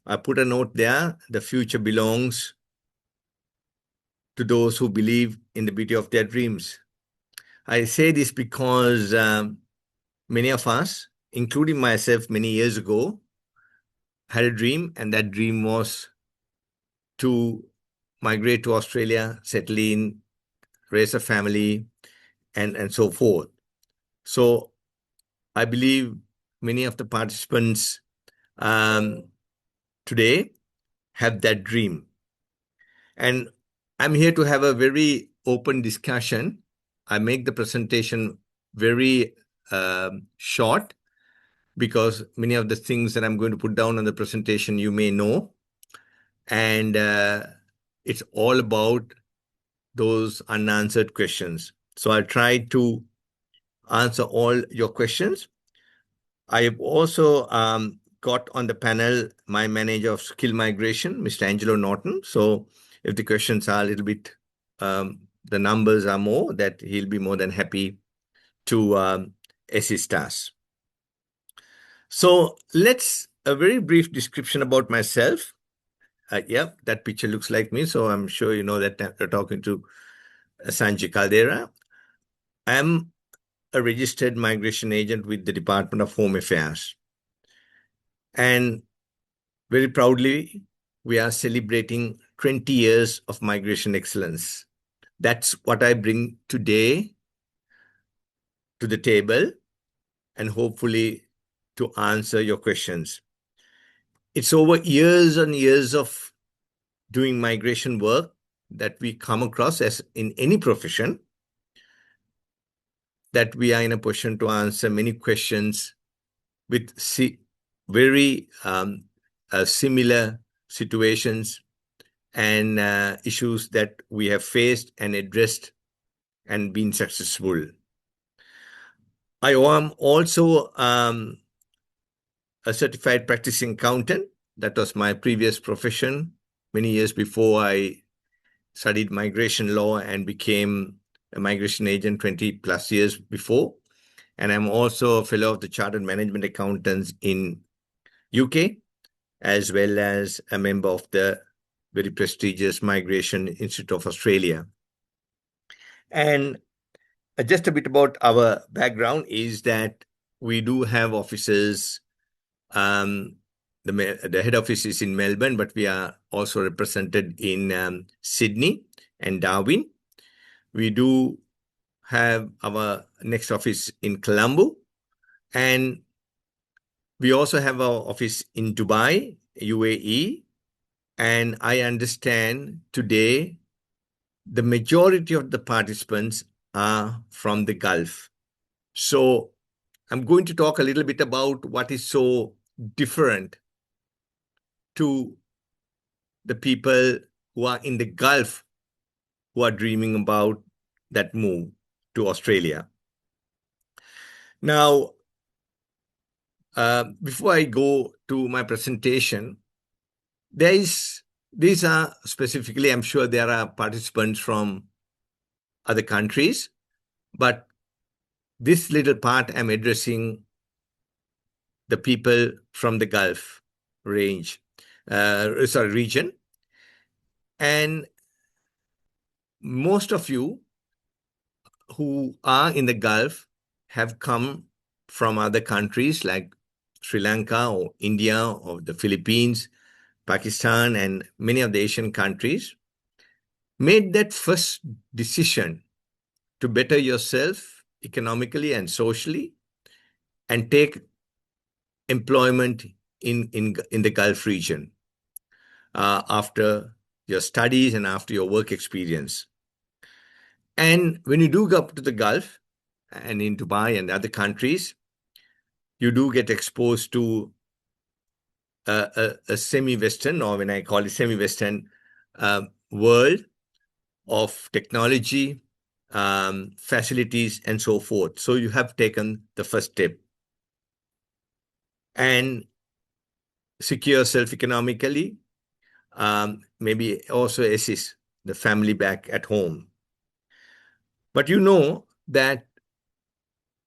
I put a note there, the future belongs to those who believe in the beauty of their dreams. I say this because many of us, including myself many years ago, had a dream, and that dream was to migrate to Australia, settle in, raise a family, and so forth. So I believe many of the participants today have that dream. And I'm here to have a very open discussion. I make the presentation very short because many of the things that I'm going to put down on the presentation you may know. And it's all about those unanswered questions. So I'll try to answer all your questions. I have also got on the panel my manager of skill migration, Mr. Angelo Norton. So if the questions are a little bit, the numbers are more, that he'll be more than happy to assist us. So a very brief description about myself. Yeah, that picture looks like me. So I'm sure you know that you're talking to Sanjay Caldera. I'm a registered migration agent with the Department of Home Affairs. And very proudly, we are celebrating 20 years of migration excellence. That's what I bring today to the table, and hopefully to answer your questions. It's over years and years of doing migration work that we come across, as in any profession, that we are in a position to answer many questions with very similar situations and issues that we have faced and addressed and been successful. I am also a certified practicing accountant. That was my previous profession many years before I studied migration law and became a migration agent 20 plus years before. And I'm also a fellow of the Chartered Management Accountants in UK, as well as a member of the very prestigious Migration Institute of Australia. And just a bit about our background is that we do have offices. The head office is in Melbourne, but we are also represented in Sydney and Darwin. We do have our next office in Colombo, and we also have our office in Dubai, UAE. And I understand today the majority of the participants are from the Gulf. So I'm going to talk a little bit about what is so different to the people who are in the Gulf who are dreaming about that move to Australia. Now, before I go to my presentation, these are specifically, I'm sure there are participants from other countries, but this little part I'm addressing the people from the Gulf region. And most of you who are in the Gulf have come from other countries like Sri Lanka or India or the Philippines, Pakistan, and many of the Asian countries, made that first decision to better yourself economically and socially and take employment in the Gulf region after your studies and after your work experience. And when you do go up to the Gulf and in Dubai and other countries, you do get exposed to a semi-Western, or when I call it semi-Western, world of technology, facilities, and so forth. So you have taken the first step and secure yourself economically, maybe also assist the family back at home. But you know that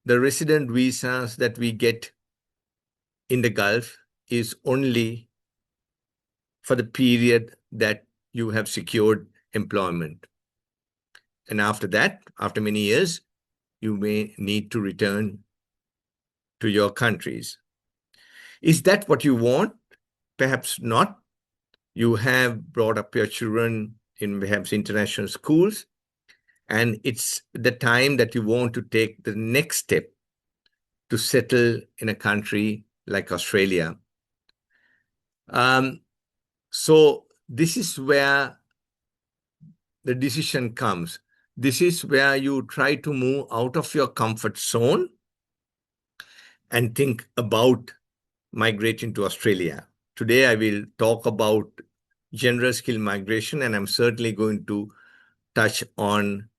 the resident visas that we get in the Gulf is only for the period that you have secured employment. And after that, after many years, you may need to return to your countries. Is that what you want? Perhaps not. You have brought up your children in perhaps international schools, and it's the time that you want to take the next step to settle in a country like Australia. So this is where the decision comes. This is where you try to move out of your comfort zone and think about migrating to Australia. Today, I will talk about general skill migration, and I'm certainly going to touch on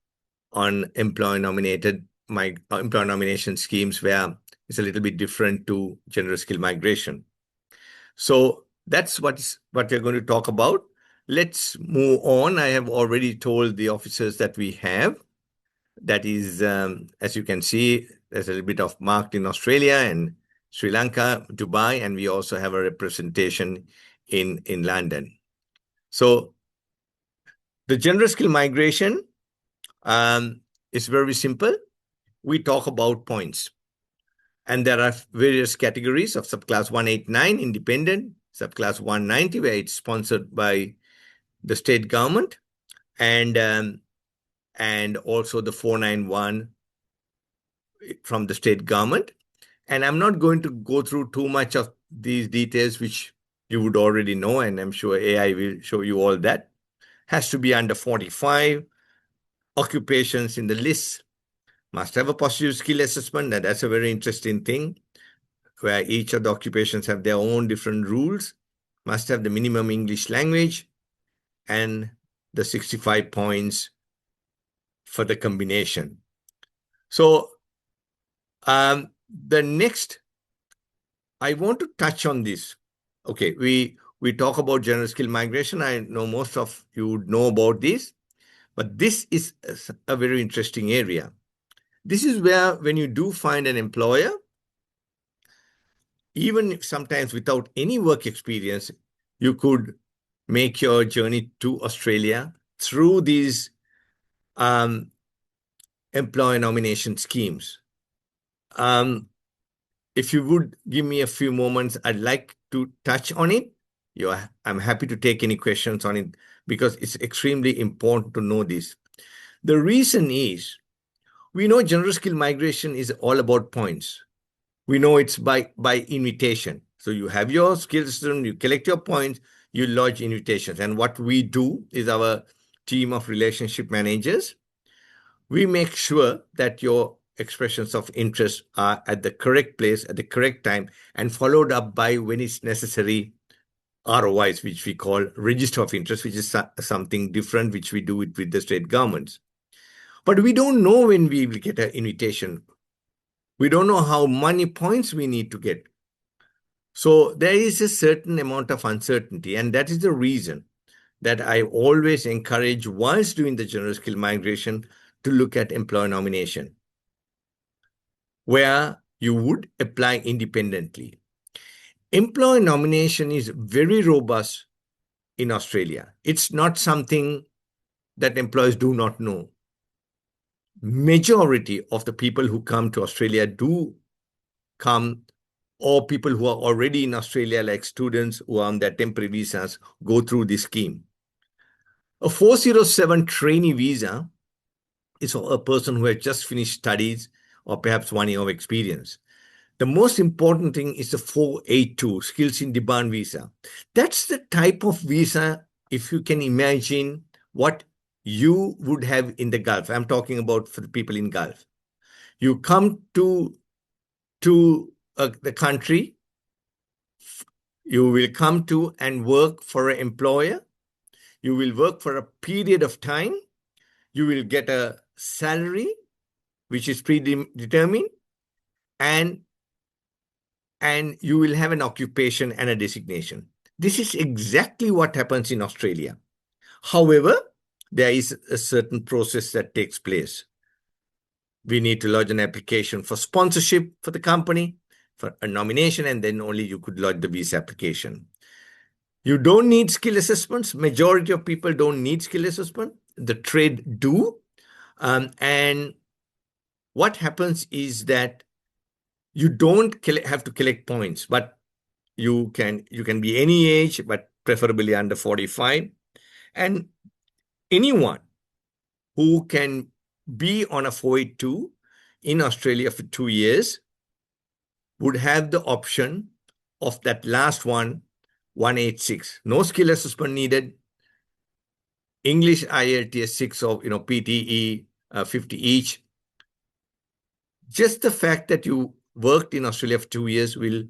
employer nomination schemes where it's a little bit different to general skill migration. So that's what we're going to talk about. Let's move on. I have already told the officers that we have. That is, as you can see, there's a little bit of marked in Australia and Sri Lanka, Dubai, and we also have a representation in London. So the general skill migration is very simple. We talk about points. And there are various categories of subclass 189, independent, subclass 190, where it's sponsored by the state government, and also the 491 from the state government. And I'm not going to go through too much of these details, which you would already know, and I'm sure AI will show you all that. Has to be under 45. Occupations in the list must have a positive skill assessment, and that's a very interesting thing, where each of the occupations have their own different rules, must have the minimum English language, and the 65 points for the combination. So the next, I want to touch on this. Okay, we talk about general skill migration. I know most of you would know about this, but this is a very interesting area. This is where, when you do find an employer, even sometimes without any work experience, you could make your journey to Australia through these employer nomination schemes. If you would give me a few moments, I'd like to touch on it. I'm happy to take any questions on it, because it's extremely important to know this. The reason is, we know general skill migration is all about points. We know it's by invitation. So you have your skill system, you collect your points, you lodge invitations. And what we do is, our team of relationship managers, we make sure that your expressions of interest are at the correct place, at the correct time, and followed up by, when it's necessary, ROIs, which we call register of interest, which is something different, which we do it with the state governments. But we don't know when we will get an invitation. We don't know how many points we need to get. So there is a certain amount of uncertainty, and that is the reason that I always encourage, whilst doing the general skill migration, to look at employer nomination, where you would apply independently. Employer nomination is very robust in Australia. It's not something that employers do not know. Majority of the people who come to Australia do come, or people who are already in Australia, like students who are on their temporary visas, go through this scheme. A 407 trainee visa is for a person who has just finished studies or perhaps 1 year of experience. The most important thing is the 482 skills in demand visa. That's the type of visa, if you can imagine what you would have in the Gulf. I'm talking about for the people in Gulf. You come to the country, you will come to and work for an employer. You will work for a period of time. You will get a salary, which is predetermined, and you will have an occupation and a designation. This is exactly what happens in Australia. However, there is a certain process that takes place. We need to lodge an application for sponsorship for the company, for a nomination, and then only you could lodge the visa application. You don't need skill assessments. Majority of people don't need skill assessment. The trade do. And what happens is that you don't have to collect points, but you can be any age, but preferably under 45. And anyone who can be on a 482 in Australia for 2 years would have the option of that last one, 186. No skill assessment needed. English IELTS 6 or PTE 50 each. Just the fact that you worked in Australia for 2 years will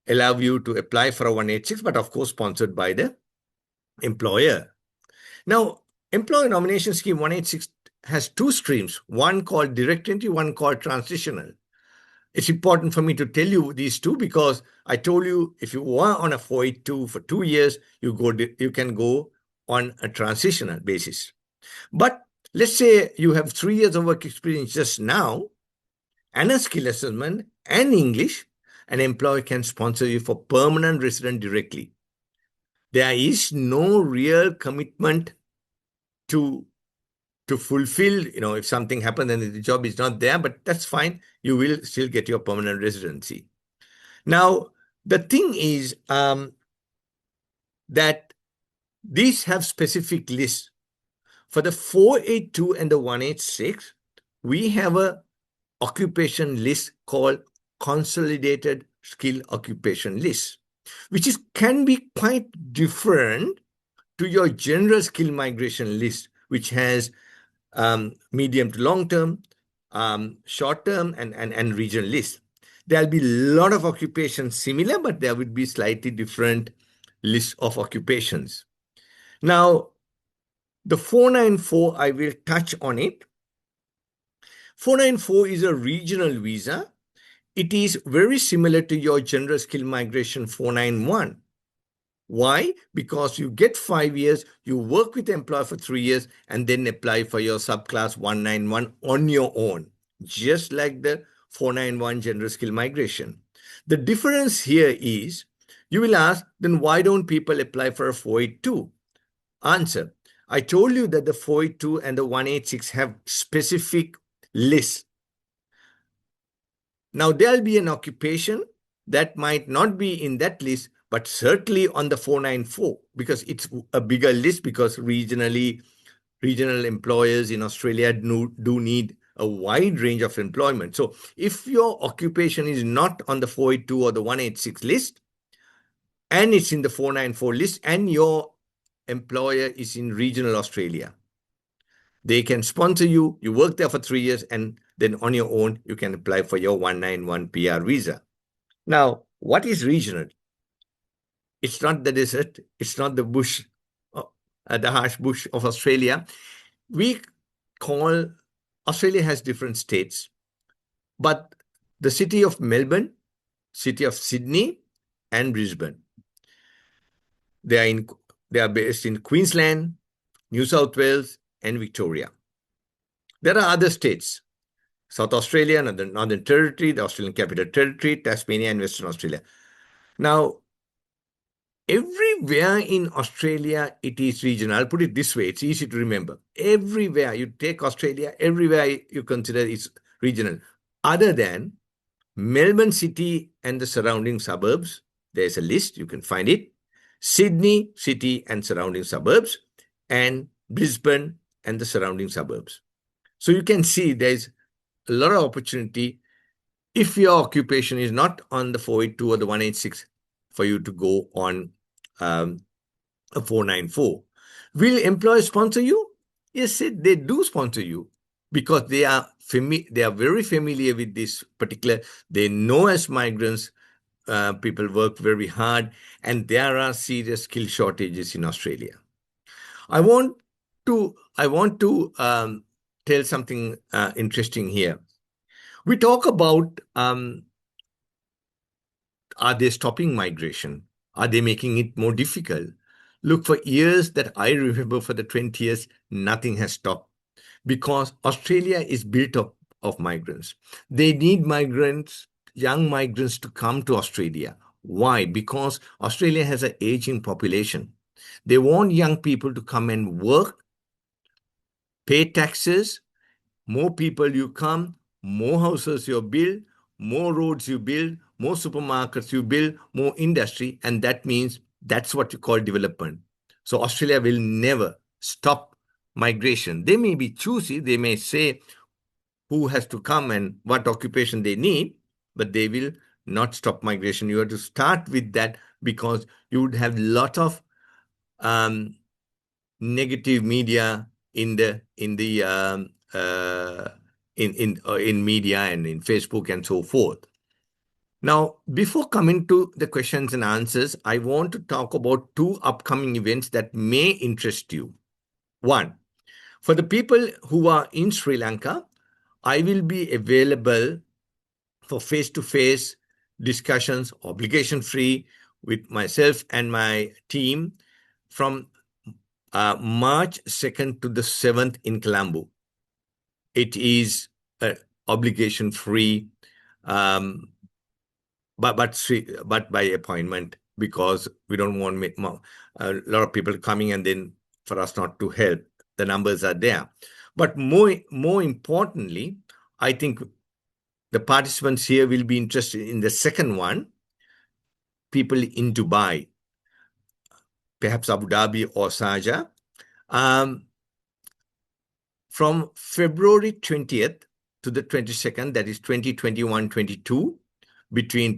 allow you to apply for a 186, but of course sponsored by the employer. Now, employer nomination scheme 186 has two streams, one called direct entry, one called transitional. It's important for me to tell you these two because I told you if you are on a 482 for 2 years, you can go on a transitional basis. But let's say you have 3 years of work experience just now and a skill assessment and English, an employer can sponsor you for permanent resident directly. There is no real commitment to fulfill, if something happens and the job is not there, but that's fine. You will still get your permanent residency. Now, the thing is that these have specific lists. For the 482 and the 186, we have a occupation list called consolidated skill occupation list, which can be quite different to your general skill migration list, which has medium to long term, short term, and regional list. There'll be a lot of occupations similar, but there would be slightly different lists of occupations. Now, the 494, I will touch on it. 494 is a regional visa. It is very similar to your general skill migration 491. Why? Because you get 5 years, you work with the employer for 3 years, and then apply for your subclass 191 on your own, just like the 491 general skill migration. The difference here is, you will ask, then why don't people apply for a 482? Answer, I told you that the 482 and the 186 have specific lists. Now, there'll be an occupation that might not be in that list, but certainly on the 494, because it's a bigger list, because regional employers in Australia do need a wide range of employment. So if your occupation is not on the 482 or the 186 list, and it's in the 494 list, and your employer is in regional Australia, they can sponsor you. You work there for 3 years, and then on your own, you can apply for your 191 PR visa. Now, what is regional? It's not the desert. It's not the bush, the harsh bush of Australia. Australia has different states, but the city of Melbourne, city of Sydney, and Brisbane, they are based in Queensland, New South Wales, and Victoria. There are other states, South Australia, Northern Territory, the Australian Capital Territory, Tasmania, and Western Australia. Now, everywhere in Australia, it is regional. I'll put it this way. It's easy to remember. Everywhere you take Australia, everywhere you consider it's regional. Other than Melbourne City and the surrounding suburbs, there's a list. You can find it. Sydney City and surrounding suburbs, and Brisbane and the surrounding suburbs. So you can see there's a lot of opportunity if your occupation is not on the 482 or the 186 for you to go on a 494. Will employers sponsor you? Yes, they do sponsor you because they are very familiar with this particular. They know as migrants, people work very hard, and there are serious skill shortages in Australia. I want to tell something interesting here. We talk about are they stopping migration? Are they making it more difficult? Look, for years that I remember, for the 20 years, nothing has stopped because Australia is built up of migrants. They need migrants, young migrants, to come to Australia. Why? Because Australia has an aging population. They want young people to come and work, pay taxes. More people you come, more houses you build, more roads you build, more supermarkets you build, more industry, and that means that's what you call development. So Australia will never stop migration. They may be choosy, they may say who has to come and what occupation they need, but they will not stop migration. You have to start with that because you would have a lot of negative media in media and in Facebook and so forth. Now, before coming to the questions and answers, I want to talk about two upcoming events that may interest you. One, for the people who are in Sri Lanka, I will be available for face-to-face discussions, obligation-free, with myself and my team from March 2nd to the 7th in Colombo. It is obligation-free, but by appointment, because we don't want a lot of people coming and then for us not to help. The numbers are there. But more importantly, I think the participants here will be interested in the second one, people in Dubai, perhaps Abu Dhabi or Sharjah. From February 20th to the 22nd, that is 2021-22,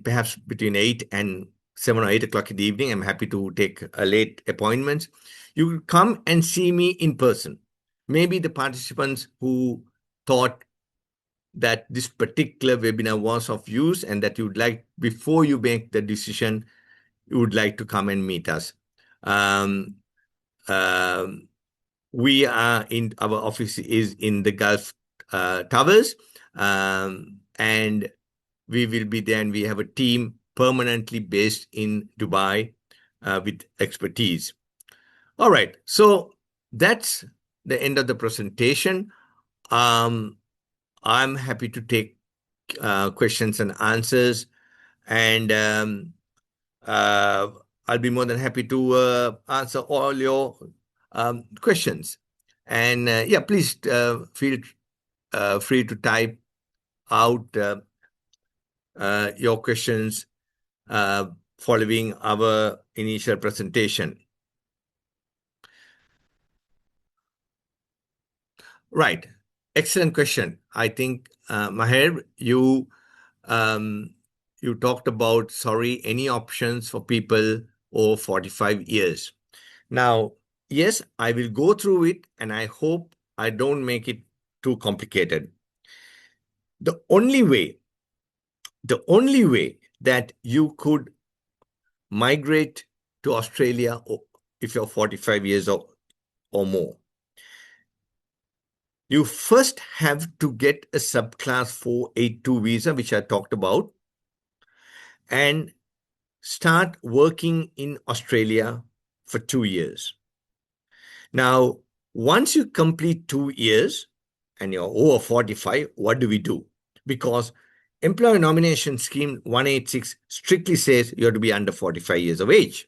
perhaps between 8 and 7 or 8 o'clock in the evening. I'm happy to take a late appointments. You will come and see me in person. Maybe the participants who thought that this particular webinar was of use and that you would like, before you make the decision, you would like to come and meet us. We are in, our office is in the Gulf Towers, and we will be there, and we have a team permanently based in Dubai with expertise. All right, so that's the end of the presentation. I'm happy to take questions and answers, and I'll be more than happy to answer all your questions. And yeah, please feel free to type out your questions following our initial presentation. Right. Excellent question. I think, Maher, you talked about, any options for people over 45 years. Now, yes, I will go through it, and I hope I don't make it too complicated. The only way that you could migrate to Australia if you're 45 years or more, you first have to get a subclass 482 visa, which I talked about, and start working in Australia for 2 years. Now, once you complete 2 years and you're over 45, what do we do? Because Employer Nomination Scheme 186 strictly says you have to be under 45 years of age.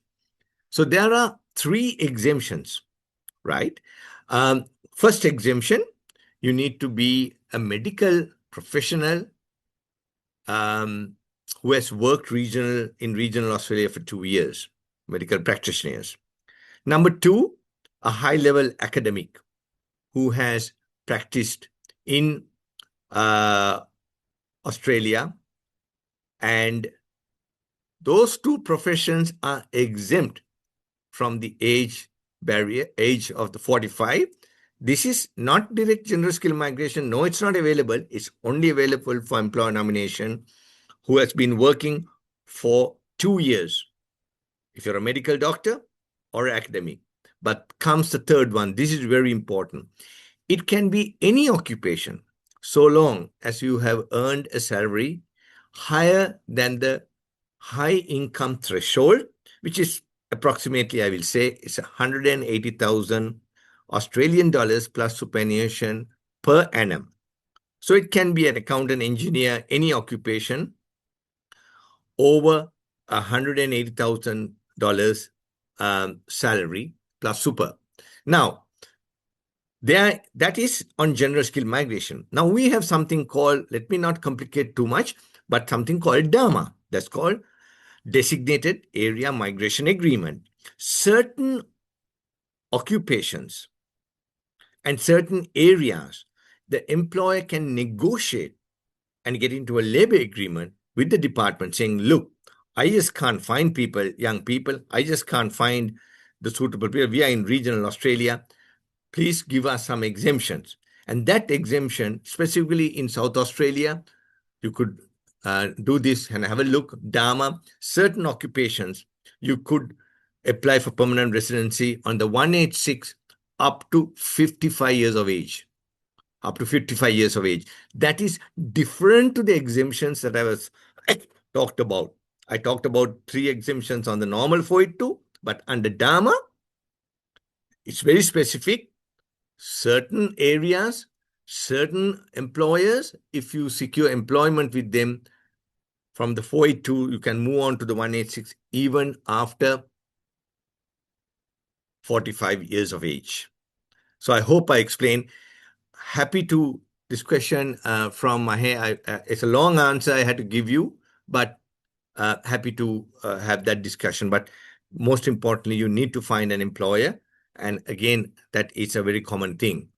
So there are 3 exemptions, right? First exemption, you need to be a medical professional who has worked in regional Australia for 2 years, medical practitioners. Number 2, a high-level academic who has practiced in Australia, and those 2 professions are exempt from the age of the 45. This is not direct general skill migration. No, it's not available. It's only available for employer nomination who has been working for 2 years. If you're a medical doctor or academic. But comes the third one. This is very important. It can be any occupation, so long as you have earned a salary higher than the high income threshold, which is approximately, I will say, it's 180,000 Australian dollars plus superannuation per annum. So it can be an accountant, engineer, any occupation over $180,000 salary plus super. Now, that is on general skill migration. Now we have something called, let me not complicate too much, but something called DAMA. That's called Designated Area Migration Agreement. Certain occupations and certain areas, the employer can negotiate and get into a labor agreement with the department saying, look, I just can't find people, young people. I just can't find the suitable people. We are in regional Australia. Please give us some exemptions. And that exemption, specifically in South Australia, you could do this and have a look. DAMA, certain occupations, you could apply for permanent residency on the 186 up to 55 years of age. Up to 55 years of age. That is different to the exemptions that I talked about. I talked about 3 exemptions on the normal 482, but under DAMA, it's very specific. Certain areas, certain employers, if you secure employment with them from the 482, you can move on to the 186 even after 45 years of age. So I hope I explained. Happy to this question from Mahe. It's a long answer I had to give you, but happy to have that discussion. But most importantly, you need to find an employer. And again, that is a very common thing.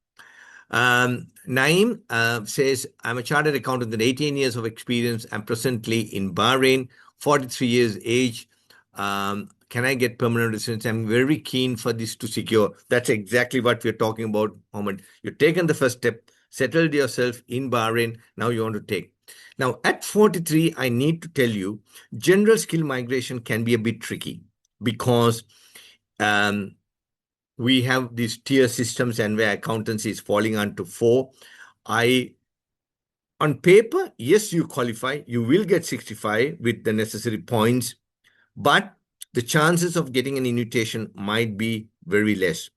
Naeem says, I'm a chartered accountant with 18 years of experience. I'm presently in Bahrain, 43 years age. Can I get permanent residency? I'm very keen for this to secure. That's exactly what we're talking about, Mohammed. You've taken the first step, settled yourself in Bahrain. Now you want to take. Now, at 43, I need to tell you, general skill migration can be a bit tricky because we have these tier systems and where accountancy is falling onto 4. On paper, yes, you qualify. You will get 65 with the necessary points, but the chances of getting an invitation might be very less.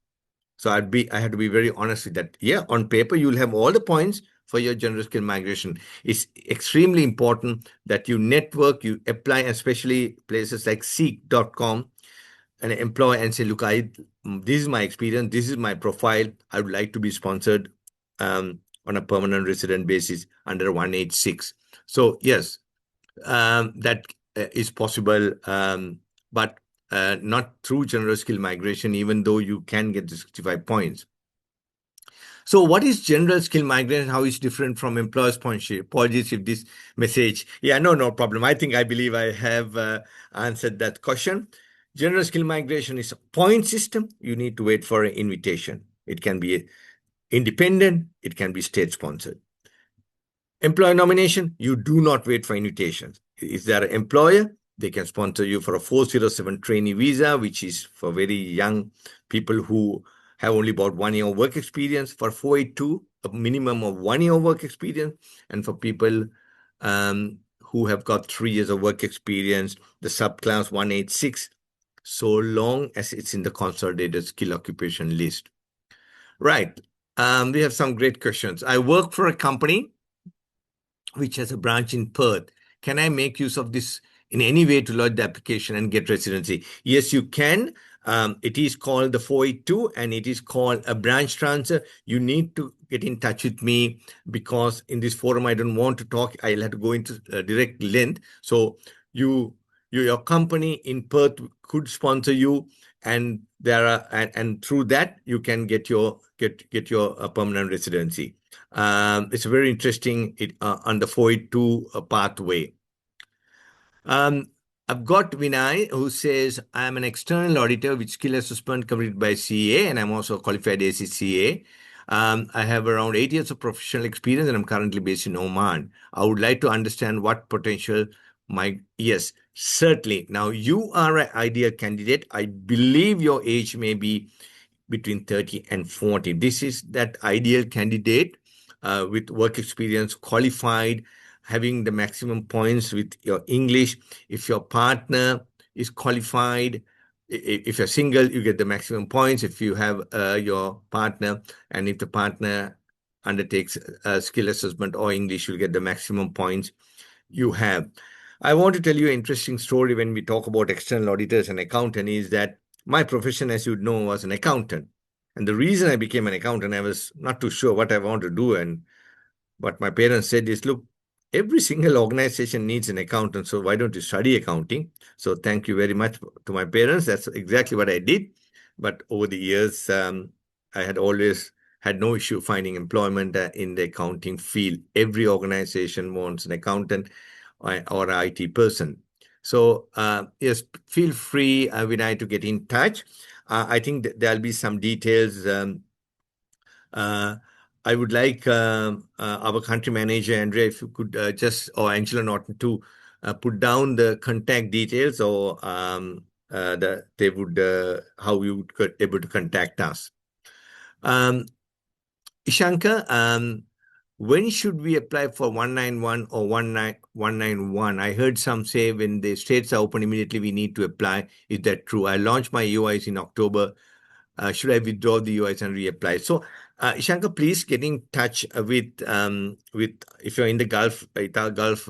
So I had to be very honest with that. Yeah, on paper, you'll have all the points for your general skill migration. It's extremely important that you network, you apply, especially places like seek.com, and employ and say, look, this is my experience, this is my profile. I would like to be sponsored on a permanent resident basis under 186. So yes, that is possible, but not through general skill migration, even though you can get the 65 points. So what is general skill migration? How is different from employer sponsorship? Apologies if this message. Yeah, no problem. I believe I have answered that question. General skill migration is a point system. You need to wait for an invitation. It can be independent. It can be state sponsored. Employer nomination, you do not wait for invitations. Is there an employer? They can sponsor you for a 407 trainee visa, which is for very young people who have only about 1 year of work experience. For 482, a minimum of 1 year of work experience. And for people who have got 3 years of work experience, the subclass 186, so long as it's in the consolidated skill occupation list. Right. We have some great questions. I work for a company which has a branch in Perth. Can I make use of this in any way to lodge the application and get residency? Yes, you can. It is called the 482 and it is called a branch transfer. You need to get in touch with me because in this forum, I don't want to talk. I'll have to go into direct length. So your company in Perth could sponsor you, and through that you can get your permanent residency. It's very interesting on the 482 pathway. I've got Vinay who says, I'm an external auditor with skill assessment completed by CA, and I'm also a qualified ACCA. I have around 8 years of professional experience, and I'm currently based in Oman. I would like to understand what potential yes, certainly. Now, you are an ideal candidate. I believe your age may be between 30 and 40. This is that ideal candidate with work experience, qualified, having the maximum points with your English. If your partner is qualified, if you're single, you get the maximum points. If you have your partner, and if the partner undertakes a skill assessment or English, you'll get the maximum points you have. I want to tell you an interesting story when we talk about external auditors and accountant is that my profession, as you know, was an accountant. And the reason I became an accountant, I was not too sure what I want to do. And what my parents said is, look, every single organization needs an accountant. So why don't you study accounting? So thank you very much to my parents. That's exactly what I did. But over the years, I had always had no issue finding employment in the accounting field. Every organization wants an accountant or an IT person. So yes, feel free, Vinay, to get in touch. I think there'll be some details. Uh, I would like our country manager, Andrea, if you could or Angela Norton, to put down the contact details or they would, how you would get able to contact us. Ishanka, when should we apply for 191 or 191? I heard some say when the states are open immediately, we need to apply. Is that true? I launched my UIs in October. Should I withdraw the UIs and reapply? So, Ishanka, please get in touch with if you're in the Gulf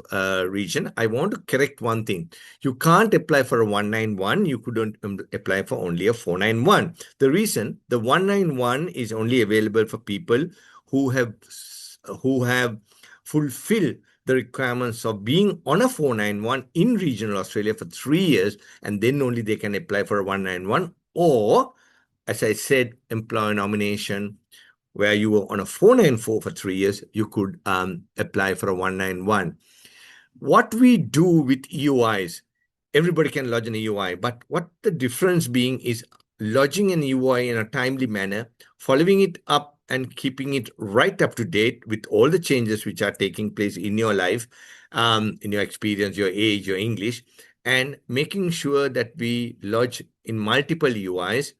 region. I want to correct one thing. You can't apply for a 191. You couldn't apply for only a 491. The reason the 191 is only available for people who have fulfilled the requirements of being on a 491 in regional Australia for 3 years, and then only they can apply for a 191, or as I said, employer nomination, where you were on a 494 for 3 years, you could apply for a 191. What we do with EUIs, everybody can lodge an EUI, but what the difference being is lodging an EUI in a timely manner, following it up and keeping it right up to date with all the changes which are taking place in your life, in your experience, your age, your English, and making sure that we lodge in multiple EUIs,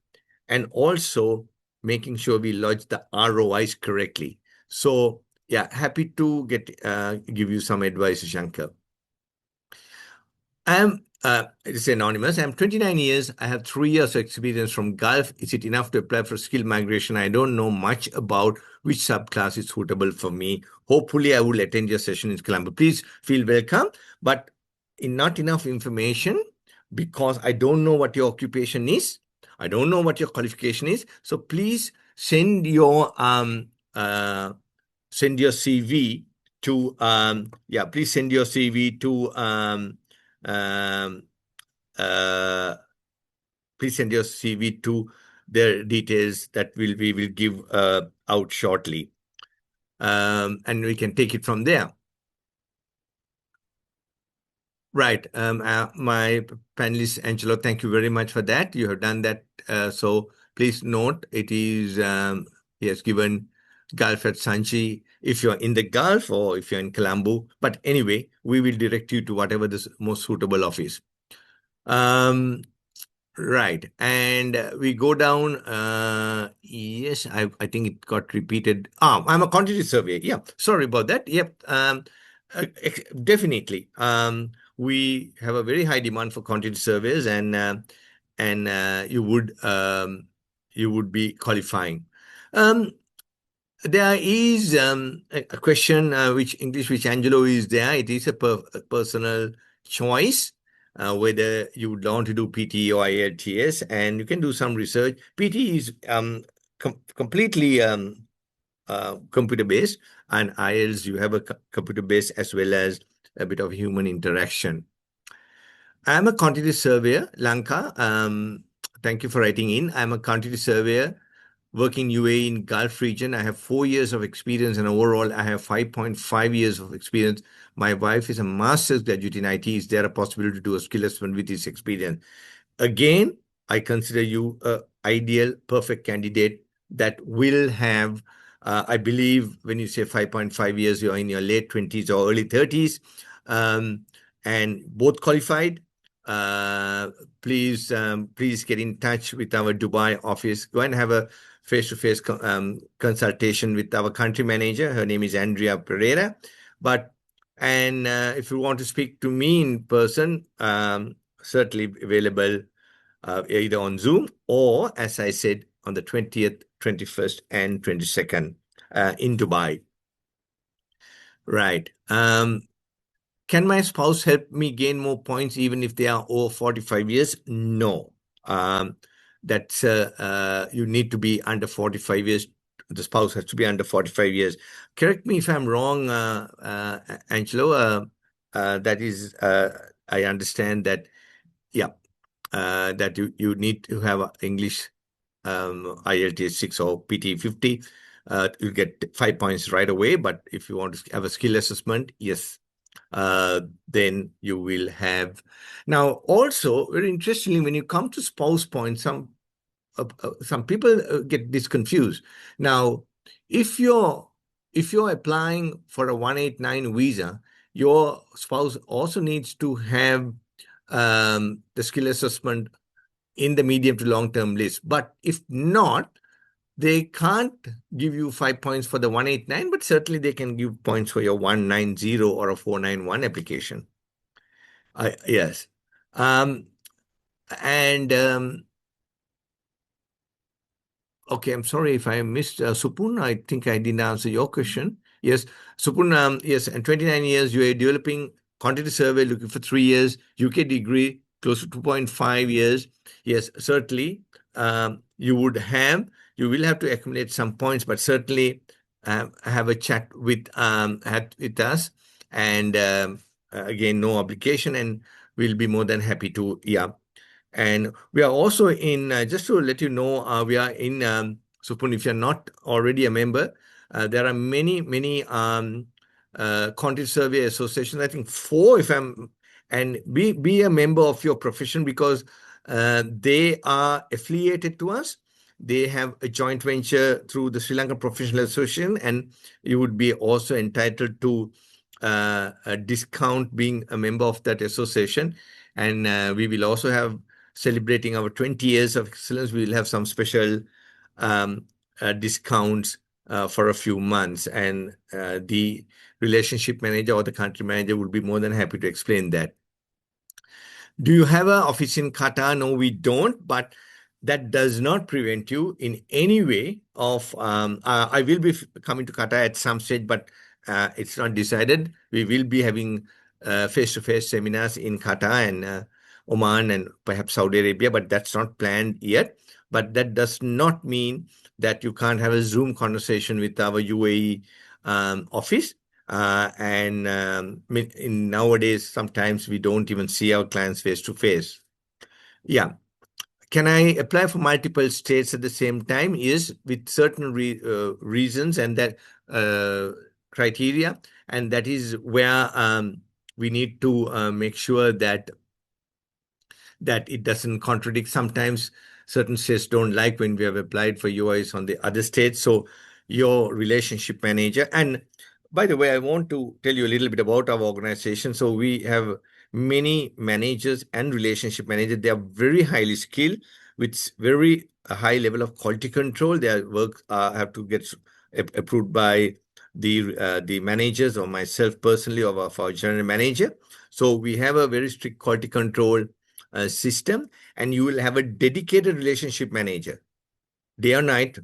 and also making sure we lodge the ROIs correctly. So yeah, happy to give you some advice, Shankar. It's anonymous. I'm 29 years. I have 3 years of experience from Gulf. Is it enough to apply for skill migration? I don't know much about which subclass is suitable for me. Hopefully, I will attend your session in Colombo. Please feel welcome, but not enough information because I don't know what your occupation is. I don't know what your qualification is. So please send your CV to please send your CV to please send your CV to the details that we will give out shortly, and we can take it from there. Right. My panelist, Angelo, thank you very much for that. You have done that. So please note, it is, he has given Gulf at Sanchi if you're in the Gulf or if you're in Colombo. But anyway, we will direct you to whatever the most suitable office. Right. And we go down. Yes, I think it got repeated. I'm a quantity survey. Yeah, sorry about that. Yep. Definitely. We have a very high demand for quantity surveys, and you would be qualifying. There is a question which Angelo is there. It is a personal choice whether you would want to do PT or IELTS, and you can do some research. PT is completely computer based, and IELTS you have a computer based as well as a bit of human interaction. I'm a quantity surveyor, Lanka. Thank you for writing in. I'm a quantity surveyor working UAE in Gulf region. I have 4 years of experience, and overall I have 5.5 years of experience. My wife is a master's graduate in IT. Is there a possibility to do a skill assessment with this experience? Again, I consider you a ideal, perfect candidate that will have, I believe when you say 5.5 years, you're in your late 20s or early 30s, and both qualified. Please get in touch with our Dubai office. Go and have a face-to-face consultation with our country manager. Her name is Andrea Pereira. And if you want to speak to me in person, certainly available either on Zoom or, as I said, on the 20th, 21st, and 22nd in Dubai. Right. Can my spouse help me gain more points even if they are over 45 years? No. That's you need to be under 45 years. The spouse has to be under 45 years. Correct me if I'm wrong, Angelo. That is, I understand that, yeah, that you need to have a English IELTS 6 or PT 50. You get 5 points right away. But if you want to have a skill assessment, yes, then you will have. Now, also, very interestingly, when you come to spouse points, some people get this confused. Now, if you're applying for a 189 visa, your spouse also needs to have the skill assessment in the medium to long term list. But if not, they can't give you 5 points for the 189, but certainly they can give points for your 190 or a 491 application. Yes. And okay, I'm sorry if I missed Supun. I think I didn't answer your question. Yes, Supun, yes, and 29 years, you are developing quantity survey, looking for 3 years, UK degree, close to 2.5 years. Yes, certainly, you will have to accumulate some points, but certainly have a chat with us. And again, no obligation, and we'll be more than happy to, yeah. And we are also in, just to let you know, we are in, Supun, if you're not already a member, there are many content survey associations, I think 4 if I'm, and be a member of your profession, because they are affiliated to us. They have a joint venture through the Sri Lankan Professional Association, and you would be also entitled to a discount being a member of that association. And we will also have, celebrating our 20 years of excellence, we will have some special discounts for a few months. And the relationship manager or the country manager will be more than happy to explain that. Do you have an office in Qatar? No, we don't, but that does not prevent you in any way of, I will be coming to Qatar at some stage, but it's not decided. We will be having face-to-face seminars in Qatar and Oman and perhaps Saudi Arabia, but that's not planned yet. But that does not mean that you can't have a Zoom conversation with our UAE office. In nowadays, sometimes we don't even see our clients face to face. Yeah. Can I apply for multiple states at the same time? Yes, with certain reasons and that criteria. And that is where we need to make sure that it doesn't contradict. Sometimes certain states don't like when we have applied for UIs on the other states. So your relationship manager, and by the way, I want to tell you a little bit about our organization. So we have many managers and relationship managers. They are very highly skilled with very high level of quality control. Their work have to get approved by the managers or myself personally or of our general manager. So we have a very strict quality control system, and you will have a dedicated relationship manager, day or night,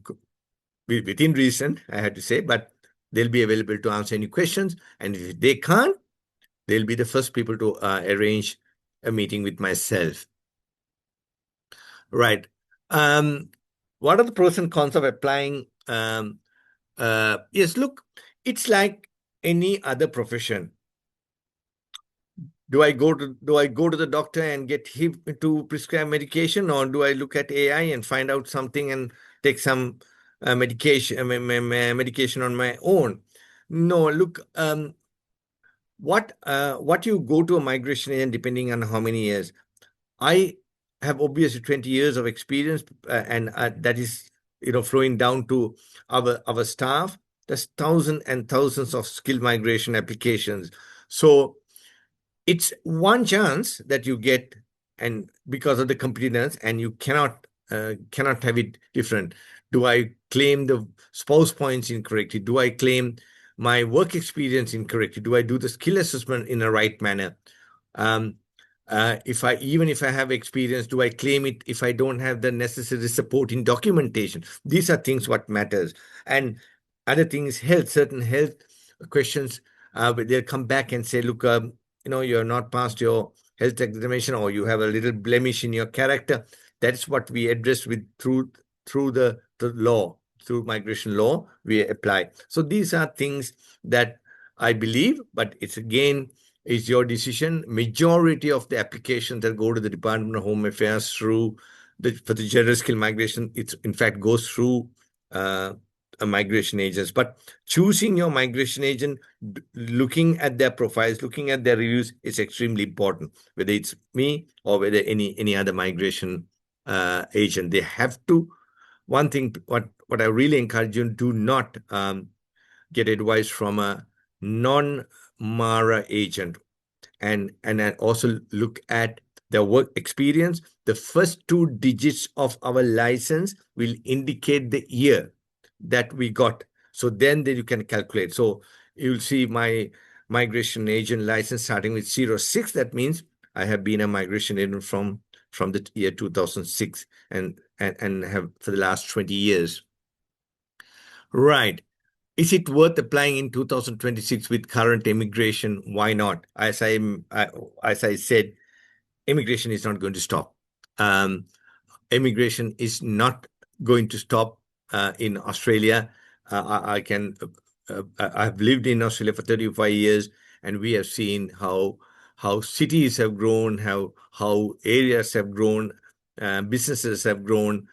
within reason, I had to say, but they'll be available to answer any questions. And if they can't, they'll be the first people to arrange a meeting with myself. Right. What are the pros and cons of applying? Yes, look, it's like any other profession. Do I go to the doctor and get him to prescribe medication, or do I look at AI and find out something and take some medication medication on my own? No, look, what you go to a migration agent, depending on how many years. I have obviously 20 years of experience, and that is flowing down to our staff. There's thousands and thousands of skilled migration applications. So it's one chance that you get, and because of the competitiveness, and you cannot have it different. Do I claim the spouse points incorrectly? Do I claim my work experience incorrectly? Do I do the skill assessment in the right manner? If I have experience, do I claim it if I don't have the necessary supporting documentation? These are things what matters. And other things, certain health questions, they'll come back and say, look, you're not passed your health examination, or you have a little blemish in your character. That's what we address with through the law, through migration law, we apply. So these are things that I believe, but it's again, it's your decision. Majority of the applications that go to the Department of Home Affairs through for the general skill migration, it's in fact goes through a migration agents. But choosing your migration agent, looking at their profiles, looking at their reviews is extremely important. Whether it's me or whether any other migration agent, they have to. One thing, what I really encourage you, do not get advice from a non-Mara agent, and also look at their work experience. The first two digits of our license will indicate the year that we got. So then you can calculate. So you'll see my migration agent license starting with 06. That means I have been a migration agent from the year 2006 and have for the last 20 years. Right. Is it worth applying in 2026 with current immigration? Why not? As I said, immigration is not going to stop. Immigration is not going to stop in Australia. I've lived in Australia for 35 years, and we have seen how cities have grown, how areas have grown, businesses have grown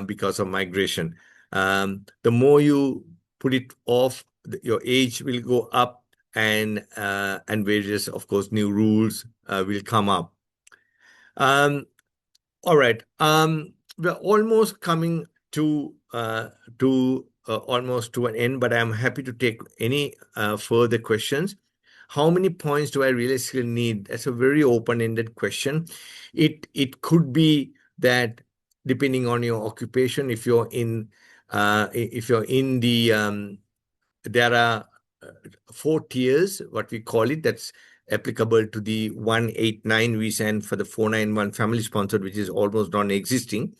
because of migration. The more you put it off, your age will go up, and various, of course, new rules will come up. All right. We're almost coming to almost to an end, but I'm happy to take any further questions. How many points do I realistically need? That's a very open-ended question. It could be that depending on your occupation, if you're in the there are 4 tiers, what we call it, that's applicable to the 189 visa, and for the 491 family sponsored, which is almost non-existing,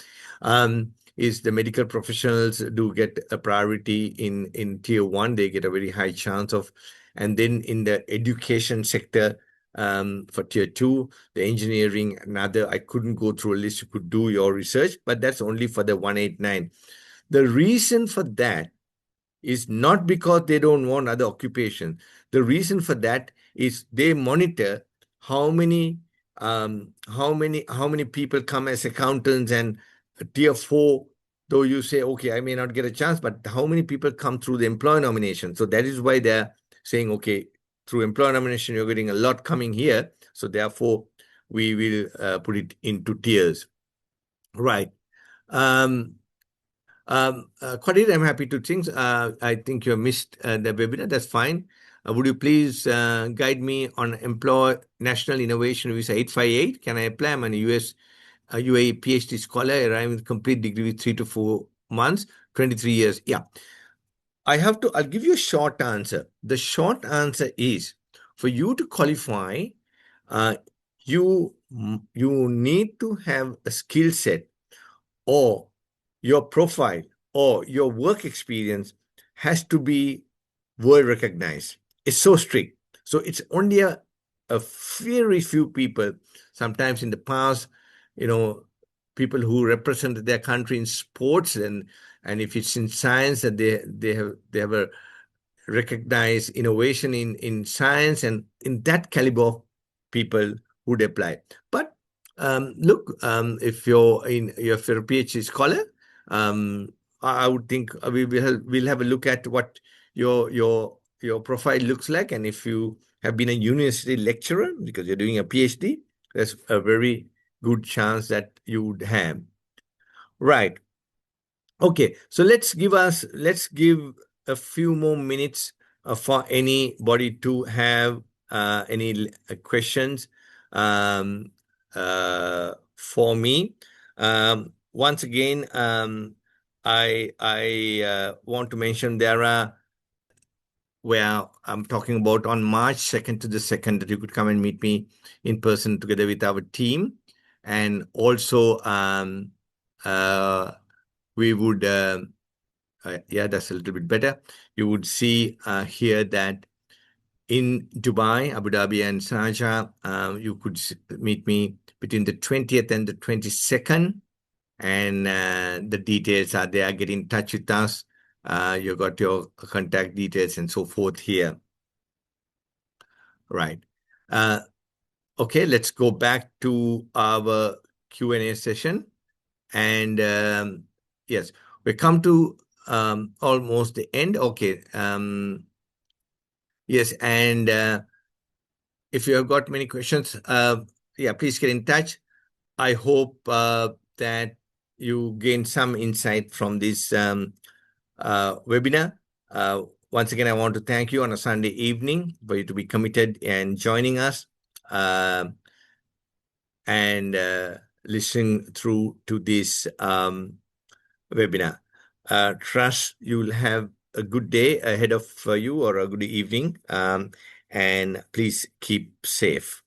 is the medical professionals do get a priority in tier 1. They get a very high chance of, and then in the education sector, for tier 2, the engineering, another. I couldn't go through a list. You could do your research, but that's only for the 189. The reason for that is not because they don't want other occupation. The reason for that is they monitor how many people come as accountants, and tier 4, though you say, okay, I may not get a chance, but how many people come through the employer nomination? So that is why they're saying, okay, through employer nomination, you're getting a lot coming here. So therefore, we will put it into tiers. Right. Khalid, I'm happy to think. I think you missed the webinar. That's fine. Would you please guide me on Employer National Innovation Visa 858? Can I apply? I'm a UAE PhD scholar, arriving with complete degree with 3 to 4 months, 23 years. Yeah. I'll give you a short answer. The short answer is, for you to qualify, you need to have a skill set, or your profile or your work experience has to be world recognized. It's so strict. So it's only a very few people, sometimes in the past, people who represent their country in sports, and if it's in science, that they have a recognized innovation in science, and in that caliber of people would apply. But look, if you're a PhD scholar, I would think we'll have a look at what your profile looks like, and if you have been a university lecturer because you're doing a PhD, there's a very good chance that you would have. Right. Okay. So let's give a few more minutes for anybody to have any questions for me. Once again, I want to mention there are, where I'm talking about on March 2nd to the 2nd, that you could come and meet me in person together with our team. And also, we would, yeah, that's a little bit better. You would see here that in Dubai, Abu Dhabi, and Sharjah. You could meet me between the 20th and the 22nd, and the details are there. Get in touch with us. You got your contact details and so forth here. Right. Okay, let's go back to our Q&A session. And yes, we come to almost the end. Okay. Yes, and if you have got many questions, yeah, please get in touch. I hope that you gain some insight from this webinar. Once again, I want to thank you on a Sunday evening for you to be committed and joining us and listening through to this webinar. Trust you will have a good day ahead of you or a good evening, and please keep safe.